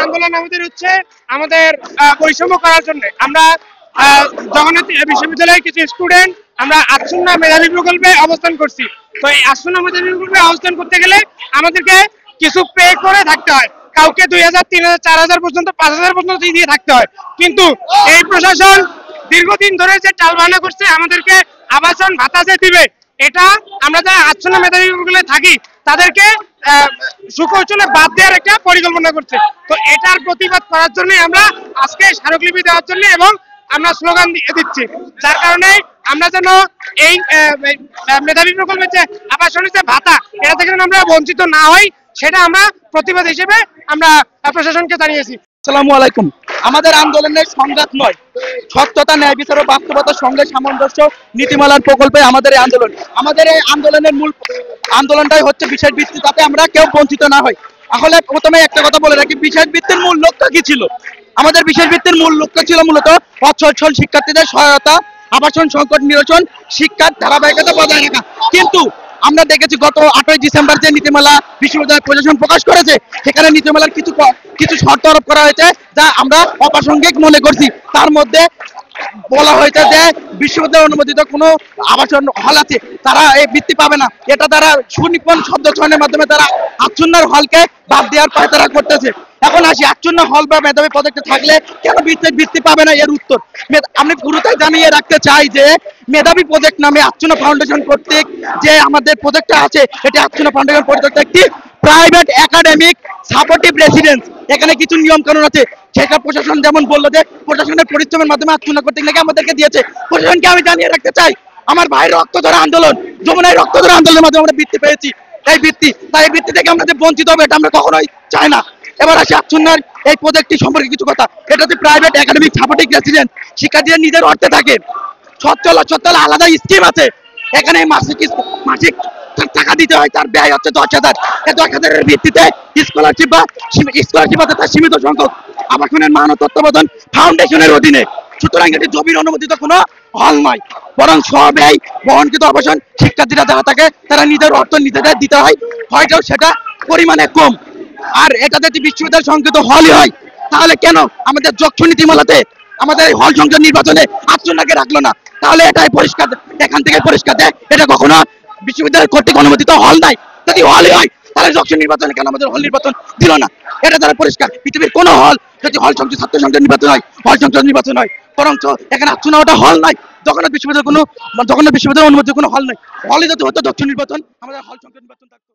আন্দোলন আমাদের হচ্ছে আমাদের বৈষম্য করার জন্য। আমরা জগন্নাথ বিশ্ববিদ্যালয়ের কিছু স্টুডেন্ট আমরা আটশোনা মেধাবী প্রকল্পে অবস্থান করছি। তো এই আটশোনা মেধাবী প্রকল্পে অবস্থান করতে গেলে আমাদেরকে কিছু পে করে থাকতে হয়। কাউকে 2000, 3000, 4000 পর্যন্ত, 5000 পর্যন্ত দিয়ে থাকতে হয়। কিন্তু এই প্রশাসন দীর্ঘদিন ধরে যে টালবাহানা করছে আমাদেরকে আবাসন ভাতা যে দিবে, এটা আমরা যারা আটশোনা মেধাবী প্রকল্পে থাকি তাদেরকে সুকৌশলে বাদ দেওয়ার একটা পরিকল্পনা করছে। তো এটার প্রতিবাদ করার জন্য আমরা আজকে স্মারকলিপি দেওয়ার জন্য এবং আমরা স্লোগান দিচ্ছি, যার কারণে আমরা যেন এই মেধাবী প্রকল্পের যে আবাসনের যে ভাতা, এটা থেকে আমরা বঞ্চিত না হই, সেটা আমরা প্রতিবাদ হিসেবে আমরা প্রশাসনকে জানিয়েছি। আসসালামু আলাইকুম। আমাদের আন্দোলনের সংঘাত নয়, সত্যতা, ন্যায় বিচার ও বাস্তবতার সঙ্গে সামঞ্জস্য নীতিমালার প্রকল্পে আমাদের এই আন্দোলন। আমাদের এই আন্দোলনের মূল আন্দোলনটাই হচ্ছে বিশেষ ভিত্তি, যাতে আমরা কেউ বঞ্চিত না হই। আসলে প্রথমে একটা কথা বলে রাখি, বিশেষ ভিত্তির মূল লক্ষ্য কি ছিল? আমাদের বিশেষ ভিত্তির মূল লক্ষ্য ছিল মূলত অসচ্ছল শিক্ষার্থীদের সহায়তা, আবাসন সংকট নিরসন, শিক্ষার ধারাবাহিকতা বজায় রাখা। কিন্তু আমরা দেখেছি গত 8ই ডিসেম্বর যে নীতিমালা বিশ্ববিদ্যালয় প্রশাসন প্রকাশ করেছে, সেখানে নীতিমালার কিছু শর্ত আরোপ করা হয়েছে যা আমরা অপ্রাসঙ্গিক মনে করছি। তার মধ্যে বলা হয়েছে যে বিশ্ববিদ্যালয় অনুমোদিত কোনো আবাসন হল আছে, তারা এই বৃত্তি পাবে না। এটা তারা সুনিপুণ শব্দ চয়নের মাধ্যমে তারা আটচন্নার হলকে বাদ দেওয়ার পায়তারা করতেছে। এখন আসি, আটচন্ন হল বা মেধাবী প্রজেক্টে থাকলে কেন বৃত্তি পাবে না? এর উত্তর আমি পুরোটাই জানিয়ে রাখতে চাই যে মেধাবী প্রজেক্ট নামে আটচন্ন ফাউন্ডেশন কর্তৃক যে আমাদের প্রজেক্টটা আছে, এটি আটচন্ন ফাউন্ডেশন প্রজেক্ট একটি প্রাইভেট একাডেমিক সাপোর্টিভ রেসিডেন্স। এখানে কিছু নিয়ম কানুন আছে। সেটা প্রশাসন যেমন বললো যে প্রশাসনের পরিশ্রমের মাধ্যমে আটচন্ন করতে নাকি আমাদেরকে দিয়েছে। প্রশাসনকে আমি জানিয়ে রাখতে চাই, আমার ভাই রক্ত ধরা আন্দোলন, যমুনায় রক্ত ধরা আন্দোলনের মাধ্যমে আমরা বৃত্তি পেয়েছি। এই বৃত্তি, তাই এই বৃত্তি থেকে আমরা যে বঞ্চিত হবে এটা আমরা কখনোই চাই না। এবার আসি আটচন্নার এই প্রজেক্টটি সম্পর্কে কিছু কথা। এটা হচ্ছে প্রাইভেট একাডেমিক সাপোর্টিভ রেসিডেন্স। শিক্ষার্থীরা নিজের অর্থে থাকে, সচ্ছল আলাদা স্কিম আছে। এখানে মাসিক টাকা দিতে হয়, তার ব্যয় হচ্ছে 10,000। এই 10,000-এর ভিত্তিতে স্কলারশিপ আছে তার সীমিত সংখ্যক আবাসনের মান ও তত্ত্বাবধান ফাউন্ডেশনের অধীনে। সুতরাং এটি জমির অনুমোদিত কোনো হল নয়, বরং স্বব্যয় বহনকৃত আবাসন। শিক্ষার্থীরা যারা থাকে তারা নিজের অর্থ নিজেদের দিতে হয়, হয়তো সেটা পরিমাণে কম। আর এটা যদি বিশ্ববিদ্যালয় সংকৃত হলই হয়, তাহলে কেন আমাদের যক্ষ নীতিমালাতে আমাদের হল সংসদ নির্বাচনে আটজনকে রাখলো না? তাহলে এটাই পরিষ্কার, এখান থেকে পরিষ্কার দেয় এটা কখনো বিশ্ববিদ্যালয় কর্তৃক অনুমোদিত হল নাই। যদি হলই হয় তাহলে যক্ষ নির্বাচনে কেন আমাদের হল নির্বাচন দিল না? এটা তারা পরিষ্কার। পৃথিবীর কোনো হল যদি হল সংসদ ছাত্র সংসদ নির্বাচন হয়, হল সংসদ নির্বাচন হয়, বরঞ্চ এখানে আটচন্ন ওটা হল নাই। জগন্নাথ বিশ্ববিদ্যালয় অনুমোদিত কোনো হল নাই। হলই যদি হতো যক্ষ নির্বাচন, আমাদের হল সংসদ নির্বাচন থাকতো।